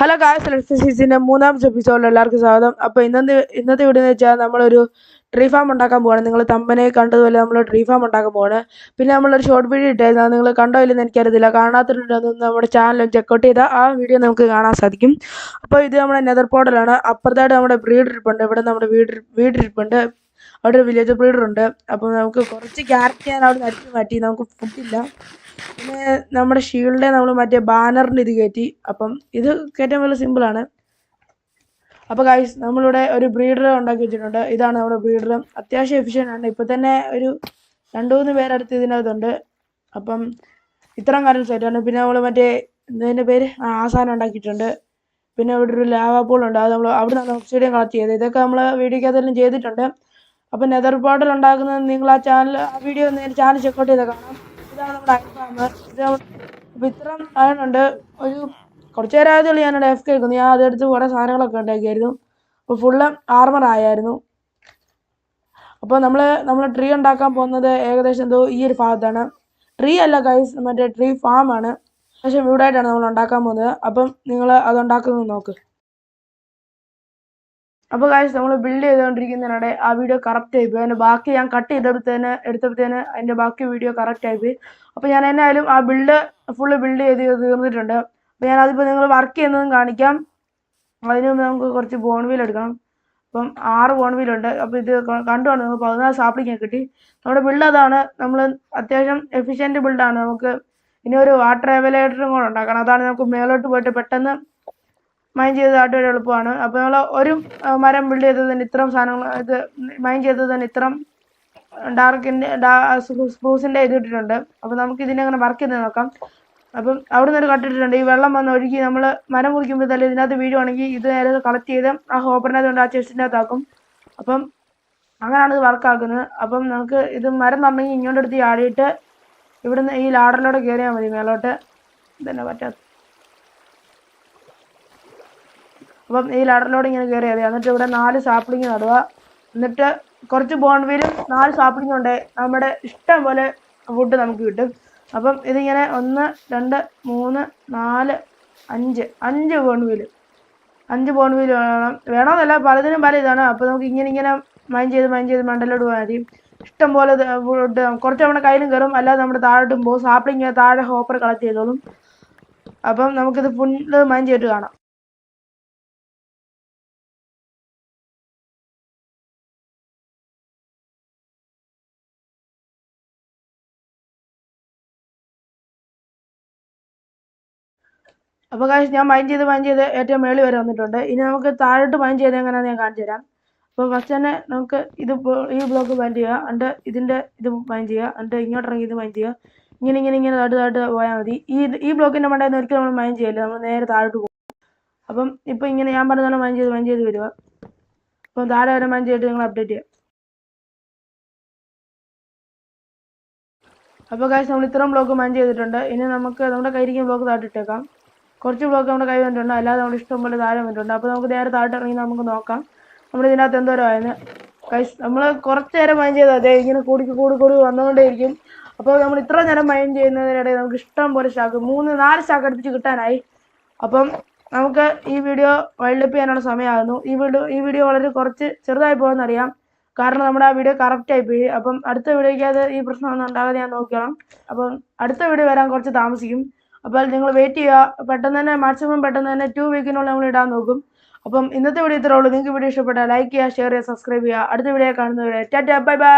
Hello guys, let's സീരീസിന്റെ മൂന്നാമത്തെ എപ്പിസോഡിൽ എല്ലാവർക്കും സ്വാഗതം. അപ്പോൾ ഇന്നത്തെ വീഡിയോ എന്ന് വെച്ചാൽ നമ്മളൊരു ട്രീ ഫാം ഉണ്ടാക്കാൻ പോവാണ്. നിങ്ങൾ തമ്പനെ കണ്ടതുപോലെ നമ്മൾ ട്രീ ഫാം ഉണ്ടാക്കാൻ പോവാണ്. പിന്നെ നമ്മളൊരു ഷോർട്ട് വീഡിയോ ഇട്ടായിരുന്നു, നിങ്ങൾ കണ്ടോ ഇല്ലെന്ന് എനിക്കറിയത്തില്ല. കാണാത്തിട്ടുണ്ടെന്ന് നമ്മുടെ ചാനൽ ചെക്കൗട്ട് ചെയ്താൽ ആ വീഡിയോ നമുക്ക് കാണാൻ സാധിക്കും. അപ്പോൾ ഇത് നമ്മുടെ നെതർ പോർട്ടലാണ്. അപ്പുറത്തായിട്ട് നമ്മുടെ ബ്രീഡർ ഇരിപ്പുണ്ട്. ഇവിടെ നമ്മുടെ വീടിരിപ്പുണ്ട്. അവിടെ ഒരു വില്ലേജ് ബ്രീഡർ ഉണ്ട്. അപ്പോൾ നമുക്ക് കുറച്ച് ക്യാരറ്റ് ഞാൻ അവിടെ നടിച്ചു മാറ്റി, നമുക്ക് ഫുഡില്ല. പിന്നെ നമ്മുടെ ഷീൽഡെ നമ്മൾ മറ്റേ ബാനറിൻ്റെ ഇത് കയറ്റി. അപ്പം ഇത് കയറ്റാൻ വളരെ സിമ്പിളാണ്. അപ്പോൾ ഗൈസ്, നമ്മളിവിടെ ഒരു ബ്രീഡർ ഉണ്ടാക്കി വെച്ചിട്ടുണ്ട്. ഇതാണ് നമ്മുടെ ബ്രീഡർ. അത്യാവശ്യം എഫിഷ്യൻ്റ് ആണ്. ഇപ്പം തന്നെ ഒരു 2-3 പേരടുത്ത് ഇതിനകത്തുണ്ട്. അപ്പം ഇത്രയും കാര്യം സെറ്റാണ്. പിന്നെ നമ്മൾ മറ്റേ ഇതിൻ്റെ പേര് സാധനം ഉണ്ടാക്കിയിട്ടുണ്ട്. പിന്നെ ഇവിടെ ഒരു ലാവ പൂളുണ്ട്. അത് നമ്മൾ അവിടെ നിന്നാണ് ഓക്സിഡിയൻ കളക്ട് ചെയ്തത്. ഇതൊക്കെ നമ്മൾ വീഡിയോക്കകത്തെല്ലാം ചെയ്തിട്ടുണ്ട്. അപ്പം നെതർ പോർട്ടൽ ഉണ്ടാക്കുന്നത് നിങ്ങൾ ആ വീഡിയോ ചാനൽ ചെക്കൗട്ട് ചെയ്താൽ കാണാം. ഇതാണ് നമ്മുടെ അയൽഫാമ്. അപ്പോൾ ഇത്രയും ആയതുകൊണ്ട് ഒരു കുറച്ച് നേരം ആയതുള്ളൂ ഞാനിവിടെ എഫ് കേൾക്കുന്നു. ഞാൻ അതെടുത്ത് കുറേ സാധനങ്ങളൊക്കെ ഉണ്ടാക്കിയായിരുന്നു. അപ്പോൾ ഫുള്ള് ആർമർ ആയായിരുന്നു. അപ്പോൾ നമ്മൾ ട്രീ ഉണ്ടാക്കാൻ പോകുന്നത് ഏകദേശം എന്തോ ഈ ഒരു ഭാഗത്താണ്. ട്രീ അല്ല ഗൈസ്, മറ്റേ ട്രീ ഫാമാണ്. പക്ഷേ വീടായിട്ടാണ് നമ്മൾ ഉണ്ടാക്കാൻ പോകുന്നത്. അപ്പം നിങ്ങൾ അതുണ്ടാക്കുന്നത് നോക്ക്. അപ്പോൾ ഗൈസ്, നമ്മൾ ബിൽഡ് ചെയ്തുകൊണ്ടിരിക്കുന്നതിനിടെ ആ വീഡിയോ കറക്റ്റ് ആയിപ്പോയി. അതിൻ്റെ ബാക്കി ഞാൻ കട്ട് എടുത്തപ്പോഴത്തേന് അതിൻ്റെ ബാക്കി വീഡിയോ കറക്റ്റ് ആയിപ്പോയി. അപ്പോൾ ഞാൻ എന്നായാലും ആ ഫുള്ള് ബിൽഡ് ചെയ്ത് തീർന്നിട്ടുണ്ട്. അപ്പോൾ ഞാനതിപ്പോൾ നിങ്ങൾ വർക്ക് ചെയ്യുന്നതും കാണിക്കാം. അതിന് മുമ്പ് നമുക്ക് കുറച്ച് ബോൺവീൽ എടുക്കണം. അപ്പം 6 ബോൺവീലുണ്ട്. അപ്പോൾ ഇത് കണ്ടുകൊണ്ട് നമുക്ക് 14 സാപ്ലിങ് കിട്ടി. നമ്മുടെ ബിൽഡ് അതാണ്. നമ്മൾ അത്യാവശ്യം എഫിഷ്യൻറ്റ് ബിൽഡാണ്. നമുക്ക് ഇനി ഒരു വാട്ടർ എവലേറ്ററും കൂടെ ഉണ്ടാക്കണം. അതാണ് നമുക്ക് മേലോട്ട് പോയിട്ട് പെട്ടെന്ന് മൈൻ ചെയ്തതായിട്ട് ഒരു എളുപ്പമാണ്. അപ്പോൾ നമ്മൾ ഒരു മരം ബിൽഡ് ചെയ്തതിന് ഇത്രയും സാധനങ്ങൾ ഇത് മൈൻ ചെയ്തതിന് ഇത്രയും സ്പ്രൂസിൻ്റെ ഇത് ഇട്ടിട്ടുണ്ട്. അപ്പോൾ നമുക്ക് ഇതിനെ അങ്ങനെ വർക്ക് ചെയ്ത് നോക്കാം. അപ്പം അവിടെ നിന്ന് ഒരു കട്ടിട്ടിട്ടുണ്ട്. ഈ വെള്ളം വന്ന് ഒഴുകി നമ്മൾ മരം മുറിക്കുമ്പോൾ തന്നെ ഇതിനകത്ത് വീഴുവാണെങ്കിൽ ഇത് നേരെ കളക്ട് ചെയ്ത് ആ ഹോപ്പറിനകത്ത് കൊണ്ട് ആ ചെസ്റ്റിൻ്റെ അകത്താക്കും. അപ്പം അങ്ങനെയാണ് ഇത് വർക്കാക്കുന്നത്. അപ്പം നമുക്ക് ഇത് മരം നടന്നെങ്കിൽ ഇങ്ങോട്ടെടുത്ത് ആടിയിട്ട് ഇവിടുന്ന് ഈ ലാഡറിലൂടെ കയറിയാൽ മതി മേലോട്ട്. ഇതന്നെ പറ്റാത്ത. അപ്പം ഈ ലാഡറിലൂടെ ഇങ്ങനെ കയറിയാൽ മതി. എന്നിട്ട് ഇവിടെ 4 സാപ്ലിങ് നടുക. എന്നിട്ട് കുറച്ച് ബോൺവീലും 4 സാപ്ലിങ് ഉണ്ട്. നമ്മുടെ ഇഷ്ടം പോലെ ഫുഡ് നമുക്ക് കിട്ടും. അപ്പം ഇതിങ്ങനെ 1 2 3 4 5 ബോൺവീൽ 5 ബോൺവീൽ വേണമെന്നല്ല, പലതിനും പല ഇതാണ്. അപ്പോൾ നമുക്ക് ഇങ്ങനെ മൈൻ ചെയ്ത് മണ്ടലോട്ട് പോയാൽ മതി. ഇഷ്ടം പോലെ ഫുഡ് കുറച്ച് നമ്മുടെ കയ്യിലും കയറും, അല്ലാതെ നമ്മുടെ താഴോട്ടും പോകും. സാപ്ലിങ് താഴെ ഹോപ്പർ കളക്ട് ചെയ്തോളും. അപ്പം നമുക്കിത് ഫുള്ള് മൈൻ ചെയ്തിട്ട് കാണാം. അപ്പോൾ കാശ് ഞാൻ മൈൻ ചെയ്ത് ഏറ്റവും മേളിൽ വരെ വന്നിട്ടുണ്ട്. ഇനി നമുക്ക് താഴോട്ട് മൈൻ ചെയ്ത് എങ്ങനെയാണെന്ന് ഞാൻ കാണിച്ചു തരാം. അപ്പോൾ ഫസ്റ്റ് തന്നെ നമുക്ക് ഈ ബ്ലോക്ക് മൈൻ ചെയ്യുക. എന്നിട്ട് ഇതിൻ്റെ ഇത് മൈൻ ചെയ്യുക. എന്നിട്ട് ഇങ്ങോട്ടിറങ്ങി ഇത് മൈൻ ചെയ്യുക. ഇങ്ങനെ താഴോട്ട് പോയാൽ മതി. ഈ ബ്ലോക്കിൻ്റെ മണ്ടയിൽ ഒരിക്കലും നമ്മൾ മൈൻ ചെയ്യില്ല, നമ്മൾ നേരെ താഴോട്ട് പോകും. അപ്പം ഇപ്പോൾ ഇങ്ങനെ ഞാൻ പറഞ്ഞ മൈൻ ചെയ്ത് വരിക. അപ്പം താഴെ വരെ മൈൻ ചെയ്തിട്ട് നിങ്ങൾ അപ്ഡേറ്റ് ചെയ്യുക. അപ്പോൾ കാശ് നമ്മൾ ഇത്രയും ബ്ലോക്ക് മൈൻ ചെയ്തിട്ടുണ്ട്. ഇനി നമുക്ക് നമ്മുടെ കയ്യിരിക്കുന്ന ബ്ലോക്ക് താഴോട്ടിട്ടേക്കാം. കുറച്ച് ബ്ലോക്ക് നമ്മുടെ കൈ വന്നിട്ടുണ്ട്, അല്ലാതെ നമ്മൾ ഇഷ്ടം പോലെ താഴെ വന്നിട്ടുണ്ട്. അപ്പോൾ നമുക്ക് നേരെ താഴോട്ട് ഇറങ്ങി നമുക്ക് നോക്കാം നമ്മൾ ഇതിനകത്ത് എന്തോരം ആയെന്ന്. ഗൈസ്, നമ്മൾ കുറച്ച് നേരം മൈൻ ചെയ്താൽ അതെ ഇങ്ങനെ കൂടി വന്നുകൊണ്ടേയിരിക്കും. അപ്പോൾ നമ്മൾ ഇത്ര നേരം മൈൻ ചെയ്യുന്നതിനിടയിൽ നമുക്ക് ഇഷ്ടം പോലെ സ്റ്റാക്ക് 3-4 സ്റ്റാക്ക് അടുപ്പിച്ച് കിട്ടാനായി. അപ്പം നമുക്ക് ഈ വീഡിയോ വൈൽഡ് അപ്പ് ചെയ്യാനുള്ള സമയമാകുന്നു. ഈ വീഡിയോ വളരെ കുറച്ച് ചെറുതായി പോകുമെന്നറിയാം, കാരണം നമ്മുടെ ആ വീഡിയോ കറക്റ്റ് ആയിപ്പോയി. അപ്പം അടുത്ത വീഡിയോയ്ക്ക് അത് ഈ പ്രശ്നമൊന്നും ഉണ്ടാകാതെ ഞാൻ നോക്കണം. അപ്പം അടുത്ത വീഡിയോ വരാൻ കുറച്ച് താമസിക്കും. അപ്പോൾ നിങ്ങൾ വെയിറ്റ് ചെയ്യുക. പെട്ടെന്ന് തന്നെ 2 വീക്കിനുള്ളിൽ നമ്മൾ ഇടാൻ നോക്കും. അപ്പം ഇന്നത്തെ വീഡിയോ ഇത്രേ ഉള്ളൂ. നിങ്ങൾക്ക് വീഡിയോ ഇഷ്ടപ്പെട്ടാൽ ലൈക്ക് ചെയ്യുക, ഷെയർ ചെയ്യുക, സബ്സ്ക്രൈബ് ചെയ്യുക. അടുത്ത വീഡിയോ കാണുന്നവരെ ടാറ്റാ, ബൈ ബൈ.